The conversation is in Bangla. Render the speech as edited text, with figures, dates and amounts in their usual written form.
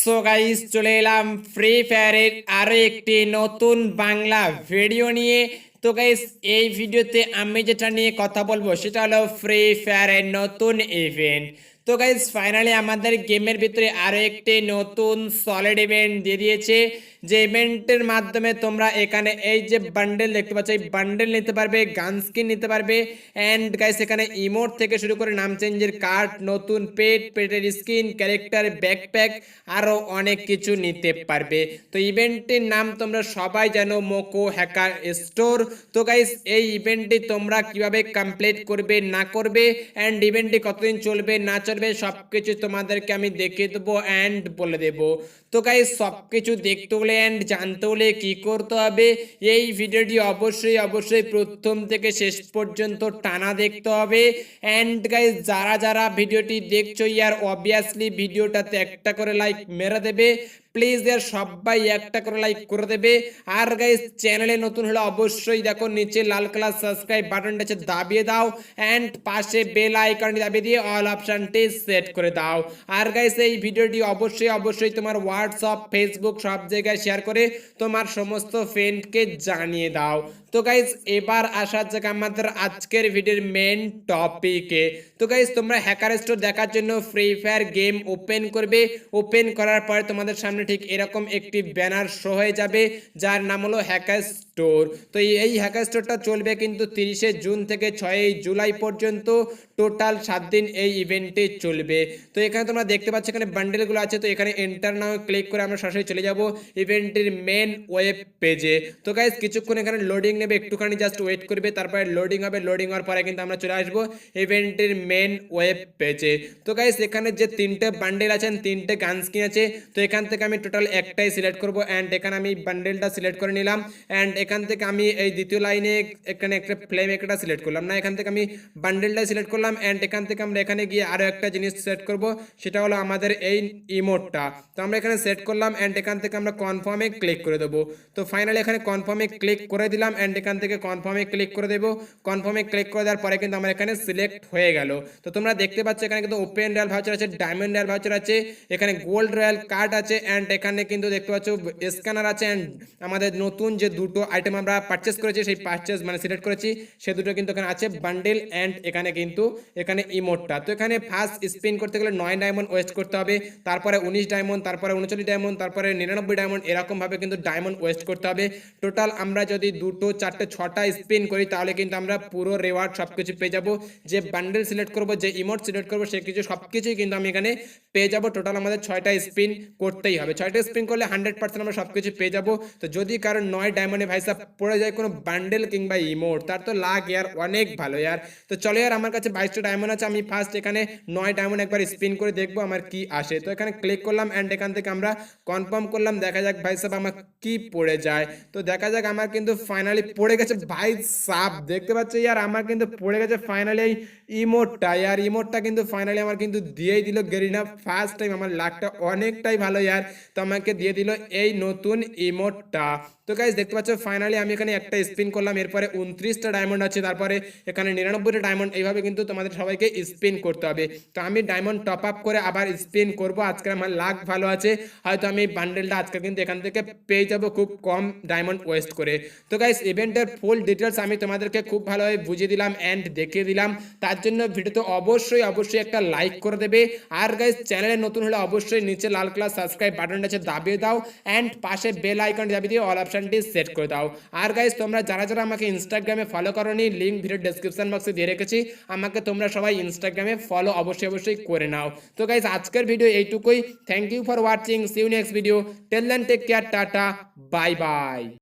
সো গাইস চলে এলাম ফ্রি ফায়ারের আরো একটি নতুন বাংলা ভিডিও নিয়ে। তো গাইস এই ভিডিওতে আমি যেটা নিয়ে কথা বলবো সেটা হলো ফ্রি ফায়ারের নতুন ইভেন্ট। তো গাইস ফাইনালি আমাদের গেমের ভিতরে আরো একটি নতুন সলিড ইভেন্ট দিয়ে দিয়েছে, যে ইভেন্টের মাধ্যমে তোমরা এখানে এই যে বান্ডেল দেখতে পাচ্ছ, এই বান্ডেল নিতে পারবে, গান স্কিন নিতে পারবে, এন্ড গাইস এখানে ইমোট থেকে শুরু করে নাম চেঞ্জের কার্ড, নতুন পেটের স্কিন, ক্যারেক্টার, ব্যাকপ্যাক, আরো অনেক কিছু নিতে পারবে। তো ইভেন্টের নাম তোমরা সবাই জানো, মোকো হ্যাকার স্টোর। তো গাইস এই ইভেন্টটি তোমরা কিভাবে কমপ্লিট করবে না করবে, এন্ড ইভেন্টটি কতদিন চলবে না চলবে সবকিছু তোমাদেরকে আমি দেখিয়ে দেবো এন্ড বলে দেবো। তো গাইস সবকিছু দেখতে হলে এন্ড জানতে হলে কি করতে হবে, এই ভিডিওটি অবশ্যই প্রথম থেকে শেষ পর্যন্ত টানা দেখতে হবে। এন্ড গাইস যারা যারা ভিডিওটি দেখছো ইয়ার অবভিয়াসলি ভিডিওটাতে একটা করে লাইক মেরে দেবে, প্লিজ ইয়ার সবাই একটা করে লাইক করে দেবে। আর গাইস চ্যানেলে নতুন হলে অবশ্যই দেখো নিচে লাল কালার সাবস্ক্রাইব বাটনটা আছে দাবিয়ে দাও, এন্ড পাশে বেল আইকনটি দাবিয়ে দিয়ে অল অপশনটি সেট করে দাও। আর গাইস এই ভিডিওটি অবশ্যই তোমার হোয়াটসঅ্যাপ, ফেসবুক সব জায়গায় শেয়ার করে তোমার সমস্ত ফ্রেন্ডকে জানিয়ে দাও। তো গাইস এবার আসা যাক আমাদের আজকের ভিডিওর মেন টপিকে। তো গাইস তোমরা হ্যাকার স্টোর দেখার জন্য ফ্রি ফায়ার গেম ওপেন করবে, ওপেন করার পরে তোমাদের সামনে ঠিক এরকম একটি ব্যানার শো হয়ে যাবে যার নাম হলো হ্যাকার স্টোর। তো এই হ্যাকার স্টোরটা চলবে কিন্তু 30শে জুন থেকে 6ই জুলাই পর্যন্ত, টোটাল 7 দিন এই ইভেন্টে চলবে। তো এখানে তোমরা দেখতে পাচ্ছ এখানে বান্ডেলগুলো আছে, তো এখানে এন্টার নাও ক্লিক করে আমরা সরাসরি চলে যাব ইভেন্টের মেন ওয়েব পেজে। তো গাইস কিছুক্ষণ এখানে লোডিং নেবে, একটুখানি জাস্ট ওয়েট করবে, তারপরে লোডিং হবে, লোডিং হওয়ার পরে কিন্তু আমরা চলে আসবো ইভেন্টের মেন ওয়েব পেজে। তো গাইস এখানে যে 3টে বান্ডেল আছেন, 3টে গান স্কিন আছে, তো এখান থেকে আমি টোটাল একটাই সিলেক্ট করব, এন্ড এখানে আমি বান্ডেলটা সিলেক্ট করে নিলাম, এন্ড এখান থেকে আমি এই দ্বিতীয় লাইনে এখানে একটা ফ্লেম একটা সিলেক্ট করলাম না, এখান থেকে আমি বান্ডেলটা সিলেক্ট করলাম, এন্ড এখান থেকে আমরা এখানে গিয়ে আরো একটা জিনিস সেট করব, সেটা হলো আমাদের এই ইমোটটা। তো আমরা এখানে সেট করলাম, এন্ড এখান থেকে আমরা কনফার্মে ক্লিক করে দেবো। তো ফাইনালি এখানে কনফার্মে ক্লিক করে দিলাম, এন্ড এখান থেকে কনফার্মে ক্লিক করে দেবো। কনফার্মে ক্লিক করে দেওয়ার পরে কিন্তু আমার এখানে সিলেক্ট হয়ে গেল। তো তোমরা দেখতে পাচ্ছ এখানে কিন্তু ওপেন রয়্যাল ভাউচার আছে, ডায়মন্ড রয়্যাল ভাউচার আছে, এখানে গোল্ড রয়্যাল কার্ড আছে, এন্ড এখানে কিন্তু দেখতে পাচ্ছ স্ক্যানার আছে, এন্ড আমাদের নতুন যে দুটো আইটেম আমরা পারচেস করেছি সেই পারচেস মানে সিলেক্ট করেছি সে দুটো কিন্তু এখানে আছে, বান্ডেল এন্ড এখানে কিন্তু এখানে ইমোটটা। তো এখানে ফার্স্ট স্পিন করতে গেলে 9 ডায়মন্ড ওয়েস্ট করতে হবে, তারপরে 19 ডায়মন্ড, তারপরে 39 ডায়মন্ড, তারপরে 99 ডায়মন্ড, এরকম ভাবে কিন্তু ডায়মন্ড ওয়েস্ট করতে হবে। টোটাল আমরা যদি 2টো 4টে 6টা স্পিন করি তাহলে কিন্তু আমরা পুরো রেওয়ার্ড সবকিছু পেয়ে যাব, যে বান্ডেল সিলেক্ট করব, যে ইমোট সিলেক্ট করব, সে কিছু সবকিছুই কিন্তু আমি এখানে পেয়ে যাব। টোটাল আমাদের 6টা স্পিন করতেই হবে, 6টা স্পিন করলে 100% আমরা সবকিছু পেয়ে যাব। তো যদি কারণ 9 ডায়মন্ডে ভাইসা পড়ে যায় কোনো বান্ডেল কিংবা ইমোট, তার তো লাগ ইয়ার অনেক ভালো ইয়ার। তো চলো ইয়ার আমার কাছে 22টা ডায়মন্ড আছে, আমি ফার্স্ট এখানে 9 ডায়মন্ড একবার স্পিন করে দেখবো আমার কি আসে। তো এখানে ক্লিক করলাম, এন্ড এখান থেকে আমরা কনফার্ম করলাম, দেখা যাক ভাই সাহেব আমার কি পড়ে যায়। তো দেখা যাক আমার কিন্তু ফাইনালি পড়ে গেছে ভাই সাহেব, দেখতে পাচ্ছ ইয়ার আমার কিন্তু পড়ে গেছে ফাইনালি এই ইমোটটা। ইয়ার ইমোটটা কিন্তু ফাইনালি আমার কিন্তু দিয়েই দিল গেরিনা, ফার্স্ট টাইম আমার লাকটা অনেকটাই ভালো ইয়ার। তো আমাকে দিয়ে দিল এই নতুন ইমোটটা। তো গাইস দেখতে পাচ্ছ ফাইনালি আমি এখানে একটা স্পিন করলাম, এরপরে 29টা ডায়মন্ড আছে, তারপরে এখানে 99টা ডায়মন্ড, এইভাবে কিন্তু তোমাদের সবাইকে স্পিন করতে হবে। তো আমি ডায়মন্ড টপ আপ করে আবার স্পিন করব, আজকে আমার লাক ভালো আছে, হয়তো আমি বান্ডেলটা আজকে কিন্তু এখান থেকে পেয়ে যাবো খুব কম ডায়মন্ড ওয়েস্ট করে। তো গাইস ইভেন্টের ফুল ডিটেলস আমি তোমাদেরকে খুব ভালোভাবে বুঝিয়ে দিলাম এন্ড দেখিয়ে দিলাম, তার জন্য ভিডিওতে অবশ্যই একটা লাইক করে দেবে। আর গাইস চ্যানেলে নতুন হলে অবশ্যই নিচে লাল কালার সাবস্ক্রাইব বাটনটা আছে দাবিয়ে দাও, এন্ড পাশে বেল আইকনটি দাবিয়ে দিয়ে অল অপশনটি সেট করে দাও। আর গাইস তোমরা যারা যারা আমাকে ইনস্টাগ্রামে ফলো করোনি, লিংক ভিডিও ডেসক্রিপশন বক্সে দিয়ে রেখেছি, আমাকে তোমরা সবাই ইনস্টাগ্রামে ফলো অবশ্যই করে নাও। তো গাইস আজকের ভিডিও এইটুকুই, thank you for watching, see you next video, till then take care, tata, bye by.